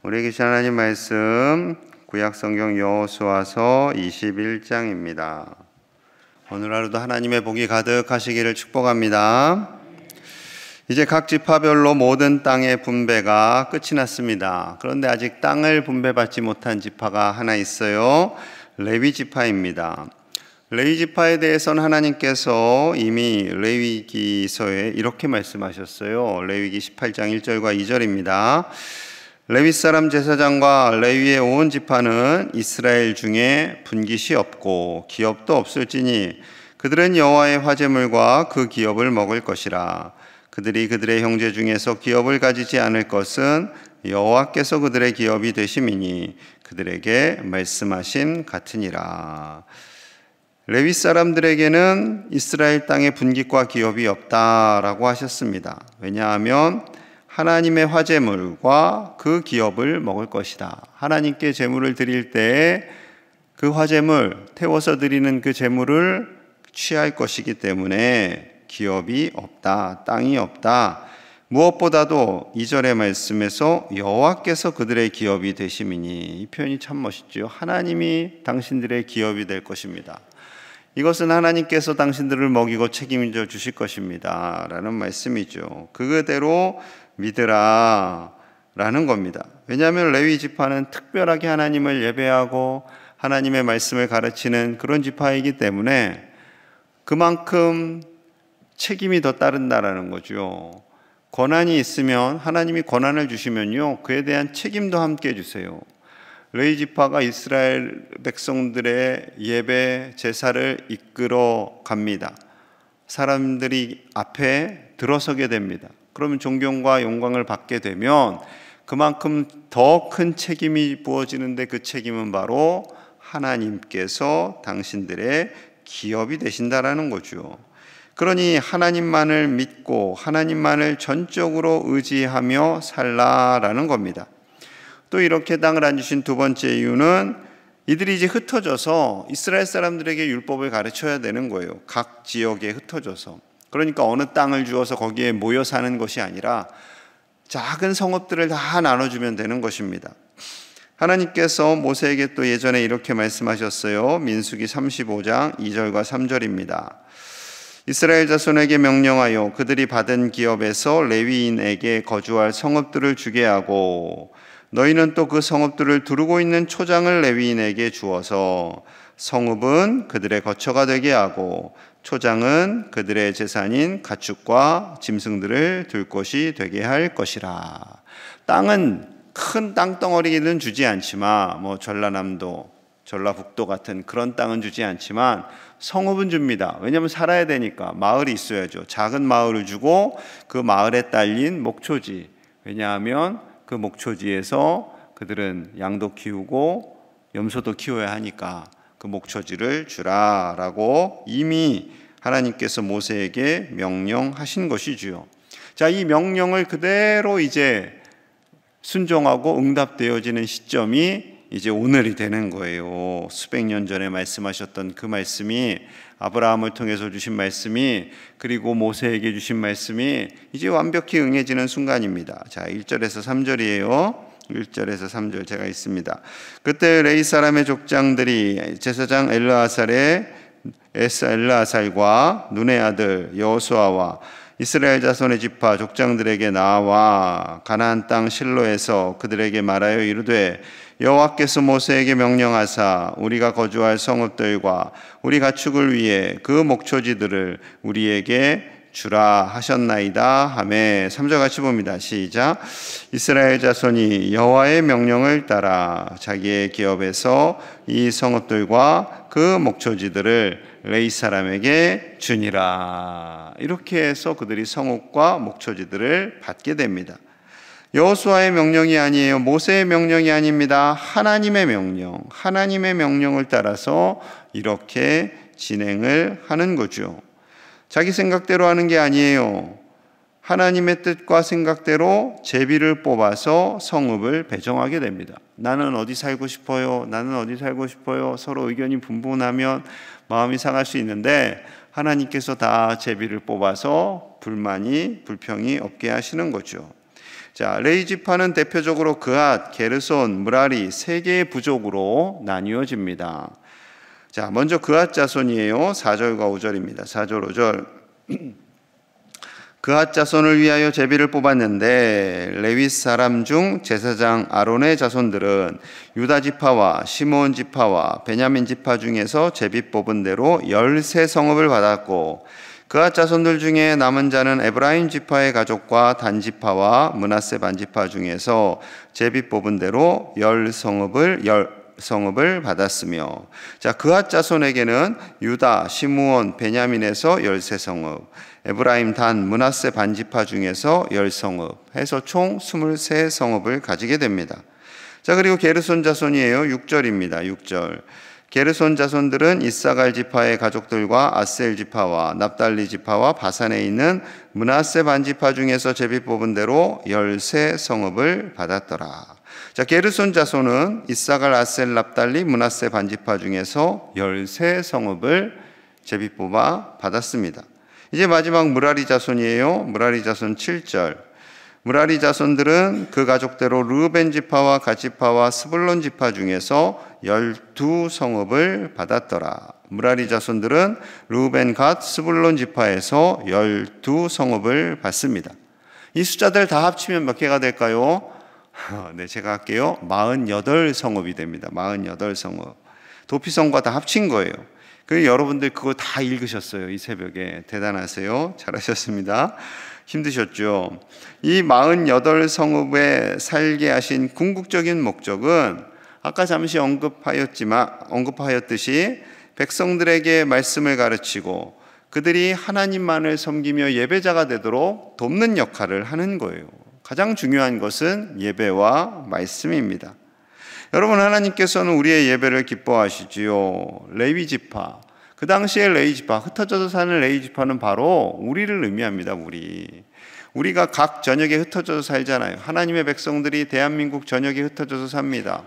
우리에게 주신 하나님 말씀 구약성경 여호수아서 21장입니다. 오늘 하루도 하나님의 복이 가득하시기를 축복합니다. 이제 각 지파별로 모든 땅의 분배가 끝이 났습니다. 그런데 아직 땅을 분배받지 못한 지파가 하나 있어요. 레위 지파입니다. 레위 지파에 대해서는 하나님께서 이미 레위기서에 이렇게 말씀하셨어요. 레위기 18장 1절과 2절입니다. 레위 사람 제사장과 레위의 온 지파는 이스라엘 중에 분깃이 없고 기업도 없을지니 그들은 여호와의 화제물과 그 기업을 먹을 것이라. 그들이 그들의 형제 중에서 기업을 가지지 않을 것은 여호와께서 그들의 기업이 되심이니 그들에게 말씀하신 같으니라. 레위 사람들에게는 이스라엘 땅에 분깃과 기업이 없다라고 하셨습니다. 왜냐하면 하나님의 화제물과 그 기업을 먹을 것이다. 하나님께 제물을 드릴 때에 그 화제물, 태워서 드리는 그 제물을 취할 것이기 때문에 기업이 없다, 땅이 없다. 무엇보다도 2절의 말씀에서 여호와께서 그들의 기업이 되심이니, 이 표현이 참 멋있죠. 하나님이 당신들의 기업이 될 것입니다. 이것은 하나님께서 당신들을 먹이고 책임져 주실 것입니다 라는 말씀이죠. 그대로 믿으라 라는 겁니다. 왜냐하면 레위 지파는 특별하게 하나님을 예배하고 하나님의 말씀을 가르치는 그런 지파이기 때문에 그만큼 책임이 더 따른다라는 거죠. 권한이 있으면, 하나님이 권한을 주시면요, 그에 대한 책임도 함께 주세요. 레위 지파가 이스라엘 백성들의 예배 제사를 이끌어 갑니다. 사람들이 앞에 들어서게 됩니다. 그러면 존경과 영광을 받게 되면 그만큼 더 큰 책임이 부어지는데, 그 책임은 바로 하나님께서 당신들의 기업이 되신다라는 거죠. 그러니 하나님만을 믿고 하나님만을 전적으로 의지하며 살라라는 겁니다. 또 이렇게 땅을 안 주신 두 번째 이유는 이들이 이제 흩어져서 이스라엘 사람들에게 율법을 가르쳐야 되는 거예요. 각 지역에 흩어져서. 그러니까 어느 땅을 주어서 거기에 모여 사는 것이 아니라 작은 성읍들을 다 나눠주면 되는 것입니다. 하나님께서 모세에게 또 예전에 이렇게 말씀하셨어요. 민수기 35장 2절과 3절입니다. 이스라엘 자손에게 명령하여 그들이 받은 기업에서 레위인에게 거주할 성읍들을 주게 하고 너희는 또 그 성읍들을 두르고 있는 초장을 레위인에게 주어서 성읍은 그들의 거처가 되게 하고 초장은 그들의 재산인 가축과 짐승들을 둘 곳이 되게 할 것이라. 땅은 큰 땅덩어리는 주지 않지만, 전라남도, 전라북도 같은 그런 땅은 주지 않지만 성읍은 줍니다. 왜냐하면 살아야 되니까. 마을이 있어야죠. 작은 마을을 주고 그 마을에 딸린 목초지. 왜냐하면 그 목초지에서 그들은 양도 키우고 염소도 키워야 하니까 그 목초지를 주라라고 이미 하나님께서 모세에게 명령하신 것이지요. 자, 이 명령을 그대로 이제 순종하고 응답되어지는 시점이 이제 오늘이 되는 거예요. 수백 년 전에 말씀하셨던 그 말씀이, 아브라함을 통해서 주신 말씀이, 그리고 모세에게 주신 말씀이 이제 완벽히 응해지는 순간입니다. 자, 1절에서 3절이에요. 1절에서 3절 제가 있습니다. 그때 레위 사람의 족장들이 제사장 엘르아살과 눈의 아들 여호수아와 이스라엘 자손의 지파 족장들에게 나와 가나안 땅 실로에서 그들에게 말하여 이르되 여호와께서 모세에게 명령하사 우리가 거주할 성읍들과 우리 가축을 위해 그 목초지들을 우리에게 주라 하셨나이다 하매. 3절 같이 봅니다. 시작. 이스라엘 자손이 여호와의 명령을 따라 자기의 기업에서 이 성읍들과 그 목초지들을 레위 사람에게 주니라. 이렇게 해서 그들이 성읍과 목초지들을 받게 됩니다. 여호수아의 명령이 아니에요. 모세의 명령이 아닙니다. 하나님의 명령, 하나님의 명령을 따라서 이렇게 진행을 하는 거죠. 자기 생각대로 하는 게 아니에요. 하나님의 뜻과 생각대로 제비를 뽑아서 성읍을 배정하게 됩니다. 나는 어디 살고 싶어요? 나는 어디 살고 싶어요? 서로 의견이 분분하면 마음이 상할 수 있는데 하나님께서 다 제비를 뽑아서 불평이 없게 하시는 거죠. 자, 레위 지파는 대표적으로 그앗, 게르손, 므라리 세 개의 부족으로 나뉘어집니다. 자, 먼저 그앗 자손이에요. 4절과 5절입니다. 4절, 5절. 그앗 자손을 위하여 제비를 뽑았는데 레위 사람 중 제사장 아론의 자손들은 유다 지파와 시므온 지파와 베냐민 지파 중에서 제비 뽑은 대로 13성읍을 받았고, 그앗 자손들 중에 남은 자는 에브라임 지파의 가족과 단 지파와 므낫세 반 지파 중에서 제비 뽑은 대로 10성읍을 받았으며, 자, 그앗 자손에게는 유다, 시므온, 베냐민에서 13성읍, 에브라임, 단, 므낫세 반 지파 중에서 10성읍 해서 총 23성읍을 가지게 됩니다. 자, 그리고 게르손 자손이에요. 6절입니다. 6절. 게르손 자손들은 이사갈 지파의 가족들과 아셀 지파와 납달리 지파와 바산에 있는 므낫세 반 지파 중에서 제비 뽑은 대로 13성읍을 받았더라. 자, 게르손 자손은 이사갈, 아셀, 납달리, 므낫세 반 지파 중에서 13성읍을 제비 뽑아 받았습니다. 이제 마지막 므라리 자손이에요. 므라리 자손 7절. 므라리 자손들은 그 가족대로 르우벤 지파와 갓 지파와 스불론 지파 중에서 12성읍을 받았더라. 므라리 자손들은 르우벤, 갓, 스불론 지파에서 12성읍을 받습니다. 이 숫자들 다 합치면 몇 개가 될까요? 네, 제가 할게요. 48성읍이 됩니다. 48성읍. 도피성과 다 합친 거예요. 그 여러분들 그거 다 읽으셨어요. 이 새벽에. 대단하세요. 잘하셨습니다. 힘드셨죠? 이 48성읍에 살게 하신 궁극적인 목적은 아까 잠시 언급하였듯이 백성들에게 말씀을 가르치고 그들이 하나님만을 섬기며 예배자가 되도록 돕는 역할을 하는 거예요. 가장 중요한 것은 예배와 말씀입니다. 여러분, 하나님께서는 우리의 예배를 기뻐하시지요. 레위 지파, 그 당시에 레위 지파, 흩어져서 사는 레위 지파는 바로 우리를 의미합니다. 우리가 각 전역에 흩어져서 살잖아요. 하나님의 백성들이 대한민국 전역에 흩어져서 삽니다.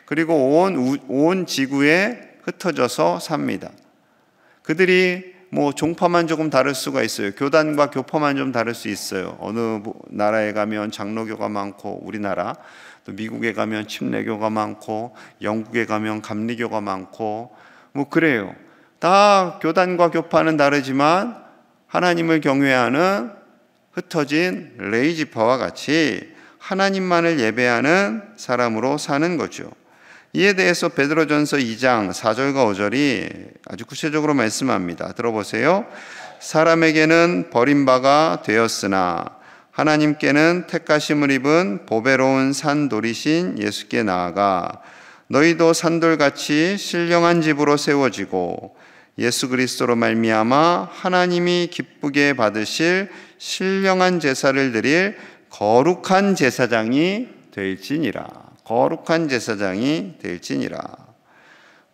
그리고 온 지구에 흩어져서 삽니다. 그들이 종파만 조금 다를 수가 있어요. 교단과 교파만 좀 다를 수 있어요. 어느 나라에 가면 장로교가 많고, 우리나라 또 미국에 가면 침례교가 많고, 영국에 가면 감리교가 많고, 그래요. 다 교단과 교파는 다르지만 하나님을 경외하는 흩어진 레위 지파와 같이 하나님만을 예배하는 사람으로 사는 거죠. 이에 대해서 베드로전서 2장 4절과 5절이 아주 구체적으로 말씀합니다. 들어보세요. 사람에게는 버림바가 되었으나 하나님께는 택하심을 입은 보배로운 산돌이신 예수께 나아가 너희도 산돌같이 신령한 집으로 세워지고 예수 그리스도로 말미암아 하나님이 기쁘게 받으실 신령한 제사를 드릴 거룩한 제사장이 될지니라. 거룩한 제사장이 될지니라.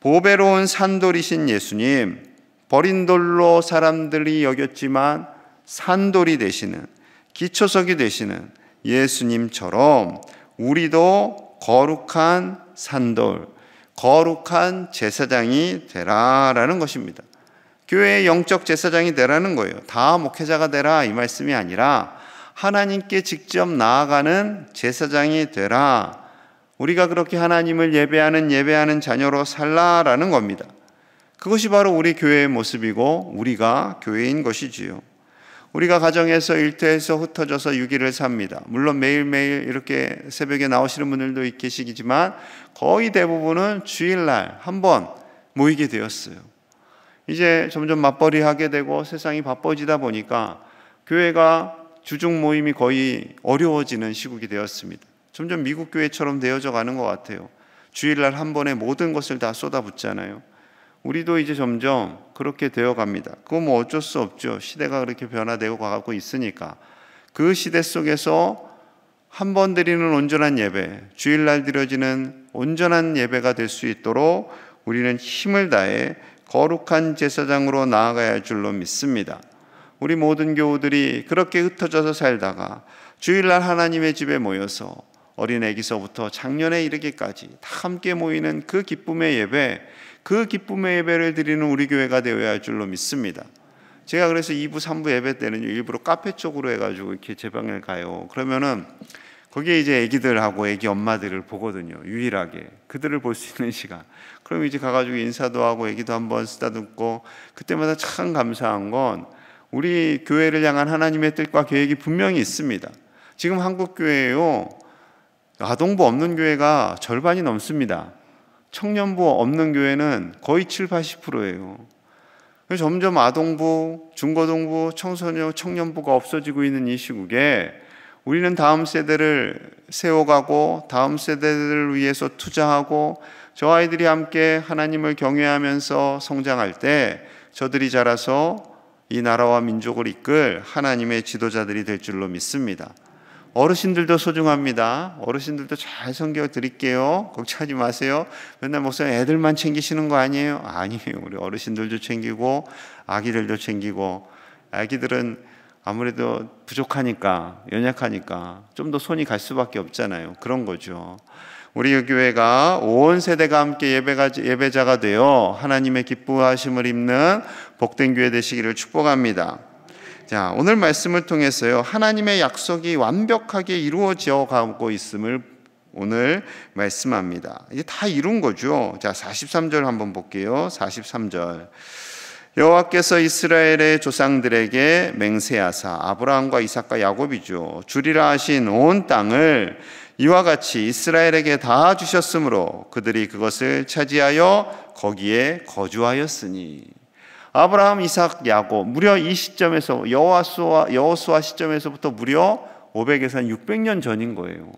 보배로운 산돌이신 예수님, 버린 돌로 사람들이 여겼지만 산돌이 되시는, 기초석이 되시는 예수님처럼 우리도 거룩한 산돌, 거룩한 제사장이 되라라는 것입니다. 교회의 영적 제사장이 되라는 거예요. 다 목회자가 되라 이 말씀이 아니라 하나님께 직접 나아가는 제사장이 되라. 우리가 그렇게 하나님을 예배하는 자녀로 살라라는 겁니다. 그것이 바로 우리 교회의 모습이고 우리가 교회인 것이지요. 우리가 가정에서 일터에서 흩어져서 유기를 삽니다. 물론 매일매일 이렇게 새벽에 나오시는 분들도 계시지만 거의 대부분은 주일날 한 번 모이게 되었어요. 이제 점점 맞벌이하게 되고 세상이 바빠지다 보니까 교회가 주중 모임이 거의 어려워지는 시국이 되었습니다. 점점 미국 교회처럼 되어져 가는 것 같아요. 주일날 한 번에 모든 것을 다 쏟아붓잖아요. 우리도 이제 점점 그렇게 되어 갑니다. 그건 어쩔 수 없죠. 시대가 그렇게 변화되고 가고 있으니까. 그 시대 속에서 한 번 드리는 온전한 예배, 주일날 드려지는 온전한 예배가 될 수 있도록 우리는 힘을 다해 거룩한 제사장으로 나아가야 할 줄로 믿습니다. 우리 모든 교우들이 그렇게 흩어져서 살다가 주일날 하나님의 집에 모여서 어린애기서부터 작년에 이르기까지 다 함께 모이는 그 기쁨의 예배, 그 기쁨의 예배를 드리는 우리 교회가 되어야 할 줄로 믿습니다. 제가 그래서 2부, 3부 예배 때는 일부러 카페 쪽으로 해가지고 이렇게 제 방에 가요. 그러면은 거기에 이제 애기들하고 애기 엄마들을 보거든요. 유일하게 그들을 볼 수 있는 시간. 그럼 이제 가가지고 인사도 하고 애기도 한번 쓰다듬고, 그때마다 참 감사한 건 우리 교회를 향한 하나님의 뜻과 계획이 분명히 있습니다. 지금 한국 교회에요, 아동부 없는 교회가 절반이 넘습니다. 청년부 없는 교회는 거의 70-80%예요. 점점 아동부, 중고등부, 청소년, 청년부가 없어지고 있는 이 시국에 우리는 다음 세대를 세워가고 다음 세대들을 위해서 투자하고 저 아이들이 함께 하나님을 경외하면서 성장할 때 저들이 자라서 이 나라와 민족을 이끌 하나님의 지도자들이 될 줄로 믿습니다. 어르신들도 소중합니다. 어르신들도 잘 섬겨 드릴게요. 걱정하지 마세요. 맨날 목사님 애들만 챙기시는 거 아니에요? 아니에요. 우리 어르신들도 챙기고 아기들도 챙기고, 아기들은 아무래도 부족하니까, 연약하니까 좀 더 손이 갈 수밖에 없잖아요. 그런 거죠. 우리 교회가 온 세대가 함께 예배자가 되어 하나님의 기뻐하심을 입는 복된 교회 되시기를 축복합니다. 자, 오늘 말씀을 통해서요, 하나님의 약속이 완벽하게 이루어져 가고 있음을 오늘 말씀합니다. 이게 다 이룬 거죠. 자, 43절 한번 볼게요. 43절. 여호와께서 이스라엘의 조상들에게 맹세하사, 아브라함과 이삭과 야곱이죠, 주리라 하신 온 땅을 이와 같이 이스라엘에게 다 주셨으므로 그들이 그것을 차지하여 거기에 거주하였으니. 아브라함, 이삭, 야곱, 무려 이 시점에서 여호수아 시점에서부터 무려 500에서 한 600년 전인 거예요.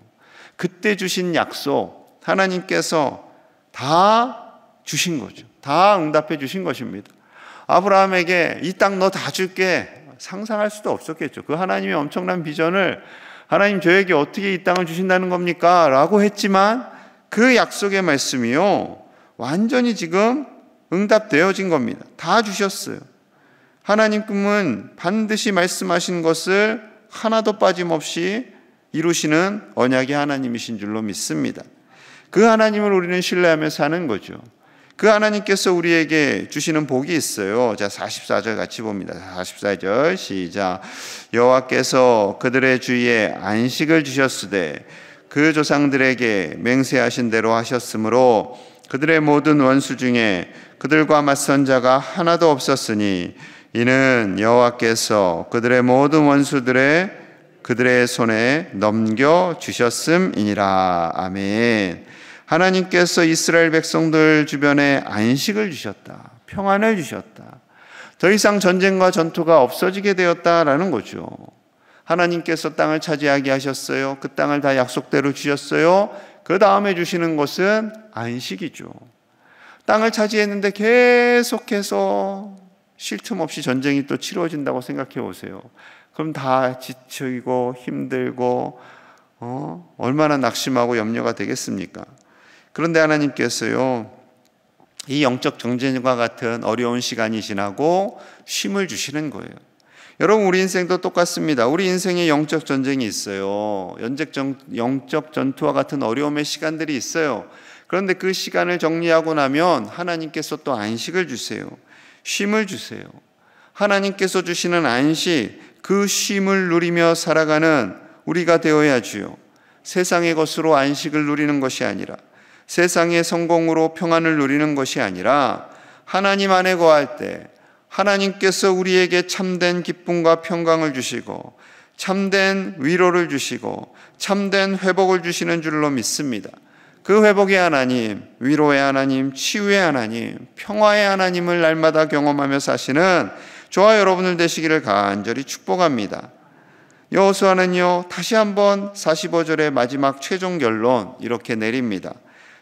그때 주신 약속 하나님께서 다 주신 거죠. 다 응답해 주신 것입니다. 아브라함에게 이 땅 너 다 줄게, 상상할 수도 없었겠죠. 그 하나님의 엄청난 비전을, 하나님 저에게 어떻게 이 땅을 주신다는 겁니까? 라고 했지만 그 약속의 말씀이요, 완전히 지금 응답되어진 겁니다. 다 주셨어요. 하나님은 반드시 말씀하신 것을 하나도 빠짐없이 이루시는 언약의 하나님이신 줄로 믿습니다. 그 하나님을 우리는 신뢰하며 사는 거죠. 그 하나님께서 우리에게 주시는 복이 있어요. 자, 44절 같이 봅니다. 44절 시작. 여호와께서 그들의 주위에 안식을 주셨으되 그 조상들에게 맹세하신 대로 하셨으므로 그들의 모든 원수 중에 그들과 맞선 자가 하나도 없었으니 이는 여호와께서 그들의 모든 원수들의 그들의 손에 넘겨 주셨음이니라. 아멘. 하나님께서 이스라엘 백성들 주변에 안식을 주셨다. 평안을 주셨다. 더 이상 전쟁과 전투가 없어지게 되었다라는 거죠. 하나님께서 땅을 차지하게 하셨어요. 그 땅을 다 약속대로 주셨어요. 그 다음에 주시는 것은 안식이죠. 땅을 차지했는데 계속해서 쉴 틈 없이 전쟁이 또 치러진다고 생각해 보세요. 그럼 다 지치고 힘들고 얼마나 낙심하고 염려가 되겠습니까? 그런데 하나님께서요, 이 영적 정전과 같은 어려운 시간이 지나고 쉼을 주시는 거예요. 여러분, 우리 인생도 똑같습니다. 우리 인생에 영적 전쟁이 있어요. 영적 전투와 같은 어려움의 시간들이 있어요. 그런데 그 시간을 정리하고 나면 하나님께서 또 안식을 주세요. 쉼을 주세요. 하나님께서 주시는 안식, 그 쉼을 누리며 살아가는 우리가 되어야지요. 세상의 것으로 안식을 누리는 것이 아니라, 세상의 성공으로 평안을 누리는 것이 아니라, 하나님 안에 거할 때 하나님께서 우리에게 참된 기쁨과 평강을 주시고 참된 위로를 주시고 참된 회복을 주시는 줄로 믿습니다. 그 회복의 하나님, 위로의 하나님, 치유의 하나님, 평화의 하나님을 날마다 경험하며 사시는 저와 여러분들 되시기를 간절히 축복합니다. 여호수아는요, 다시 한번 45절의 마지막 최종 결론 이렇게 내립니다.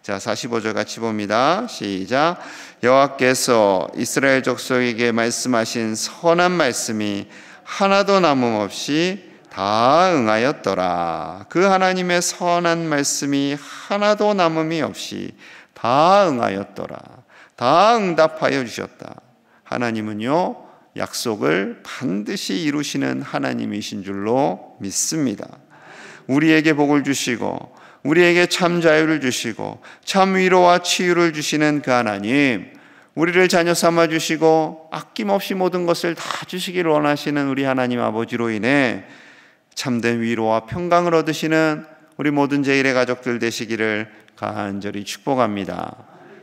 자, 45절 같이 봅니다. 시작. 여호와께서 이스라엘 족속에게 말씀하신 선한 말씀이 하나도 남음없이 다 응하였더라. 그 하나님의 선한 말씀이 하나도 남음이 없이 다 응하였더라. 다 응답하여 주셨다. 하나님은요, 약속을 반드시 이루시는 하나님이신 줄로 믿습니다. 우리에게 복을 주시고 우리에게 참 자유를 주시고 참 위로와 치유를 주시는 그 하나님, 우리를 자녀 삼아 주시고 아낌없이 모든 것을 다 주시기를 원하시는 우리 하나님 아버지로 인해 참된 위로와 평강을 얻으시는 우리 모든 제1의 가족들 되시기를 간절히 축복합니다.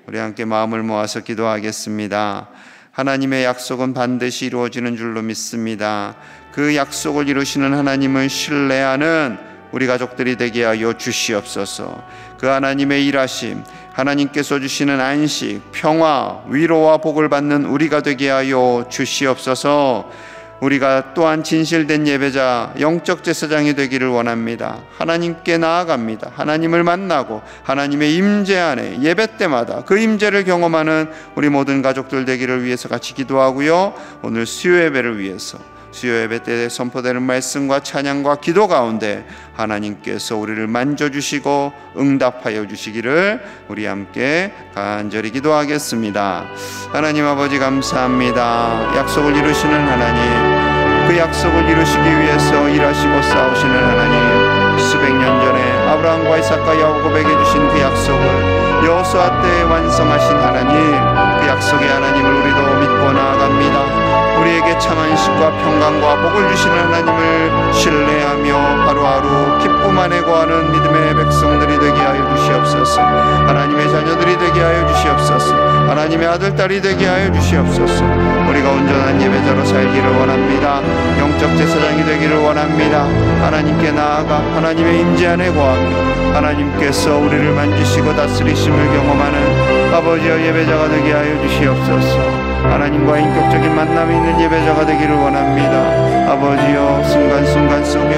우리 함께 마음을 모아서 기도하겠습니다. 하나님의 약속은 반드시 이루어지는 줄로 믿습니다. 그 약속을 이루시는 하나님을 신뢰하는 우리 가족들이 되게 하여 주시옵소서. 그 하나님의 일하심, 하나님께서 주시는 안식, 평화, 위로와 복을 받는 우리가 되게 하여 주시옵소서. 우리가 또한 진실된 예배자, 영적 제사장이 되기를 원합니다. 하나님께 나아갑니다. 하나님을 만나고 하나님의 임재 안에 예배 때마다 그 임재를 경험하는 우리 모든 가족들 되기를 위해서 같이 기도하고요. 오늘 수요 예배를 위해서 수요 예배 때 선포되는 말씀과 찬양과 기도 가운데 하나님께서 우리를 만져주시고 응답하여 주시기를 우리 함께 간절히 기도하겠습니다. 하나님 아버지 감사합니다. 약속을 이루시는 하나님, 그 약속을 이루시기 위해서 일하시고 싸우시는 하나님, 수백 년 전에 아브라함과 이삭과 야곱에게 주신 그 약속을 여호수아 때에 완성하신 하나님, 그 약속의 하나님을 우리도 믿고 나아갑니다. 우리에게 참 안식과 평강과 복을 주시는 하나님을 신뢰하며 하루하루 기쁨 안에 거하는 믿음의 백성들이 되게 하여 주시옵소서. 하나님의 자녀들이 되게 하여 주시옵소서. 하나님의 아들, 딸이 되게 하여 주시옵소서. 우리가 온전한 예배자로 살기를 원합니다. 영적 제사장이 되기를 원합니다. 하나님께 나아가 하나님의 임재 안에 거하며 하나님께서 우리를 만지시고 다스리심을 경험하는 아버지의 예배자가 되게 하여 주시옵소서. 하나님과 인격적인 만남이 있는 예배자가 되기를 원합니다. 아버지여, 순간순간 속에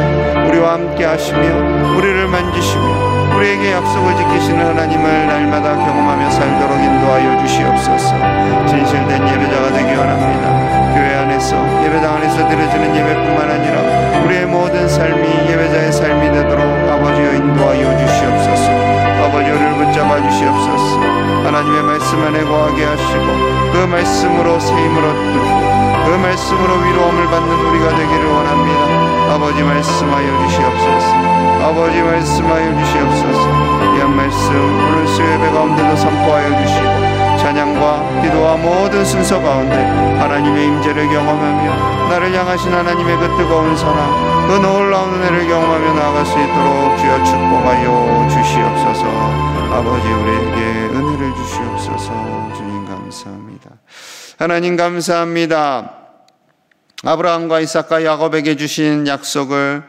우리와 함께 하시며 우리를 만지시며 우리에게 약속을 지키시는 하나님을 날마다 경험하며 살도록 인도하여 주시옵소서. 진실된 예배자가 되기 원합니다. 교회 안에서, 예배당 안에서 드려지는 예배뿐만 아니라 우리의 모든 삶이 예배자의 삶이 되도록 아버지여 인도하여 주시옵소서. 아버지, 우리를 붙잡아 주시옵소서. 하나님의 말씀 안에 거하게 하시고 그 말씀으로 새 힘을 얻고 그 말씀으로 위로함을 받는 우리가 되기를 원합니다. 아버지 말씀하여 주시옵소서. 아버지 말씀하여 주시옵소서. 이 한 말씀 오늘 수요 예배 가운데도 선포하여 주시고 찬양과 기도와 모든 순서 가운데 하나님의 임재를 경험하며 나를 향하신 하나님의 그 뜨거운 사랑, 그 놀라운 은혜를 경험하며 나아갈 수 있도록 주여 축복하여 주시옵소서. 아버지, 우리에게 은혜를 주시옵소서. 주님 감사합니다. 하나님 감사합니다. 아브라함과 이삭과 야곱에게 주신 약속을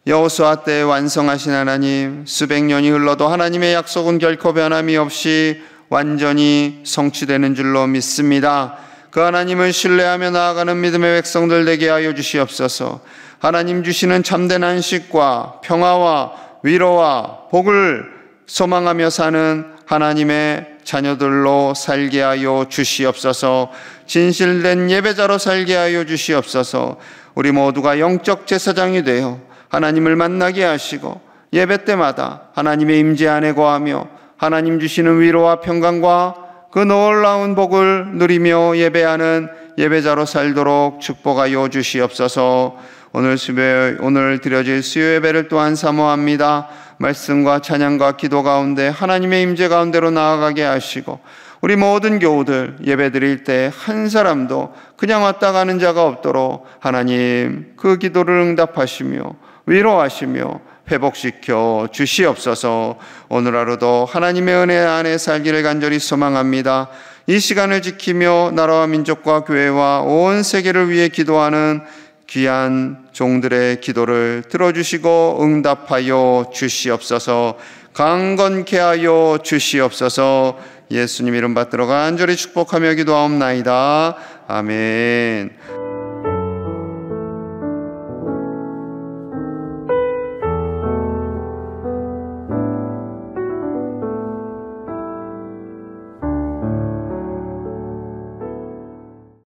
여호수아 때에 완성하신 하나님, 수백 년이 흘러도 하나님의 약속은 결코 변함이 없이 완전히 성취되는 줄로 믿습니다. 그 하나님을 신뢰하며 나아가는 믿음의 백성들 되게 하여 주시옵소서. 하나님 주시는 참된 안식과 평화와 위로와 복을 소망하며 사는 하나님의 자녀들로 살게 하여 주시옵소서. 진실된 예배자로 살게 하여 주시옵소서. 우리 모두가 영적 제사장이 되어 하나님을 만나게 하시고 예배 때마다 하나님의 임재 안에 거하며 하나님 주시는 위로와 평강과 그 놀라운 복을 누리며 예배하는 예배자로 살도록 축복하여 주시옵소서. 오늘 드려질 수요 예배를 또한 사모합니다. 말씀과 찬양과 기도 가운데 하나님의 임재 가운데로 나아가게 하시고 우리 모든 교우들 예배드릴 때 한 사람도 그냥 왔다 가는 자가 없도록 하나님 그 기도를 응답하시며 위로하시며 회복시켜 주시옵소서. 오늘 하루도 하나님의 은혜 안에 살기를 간절히 소망합니다. 이 시간을 지키며 나라와 민족과 교회와 온 세계를 위해 기도하는 귀한 종들의 기도를 들어주시고 응답하여 주시옵소서. 강건케 하여 주시옵소서. 예수님 이름 받들어 간절히 축복하며 기도하옵나이다. 아멘.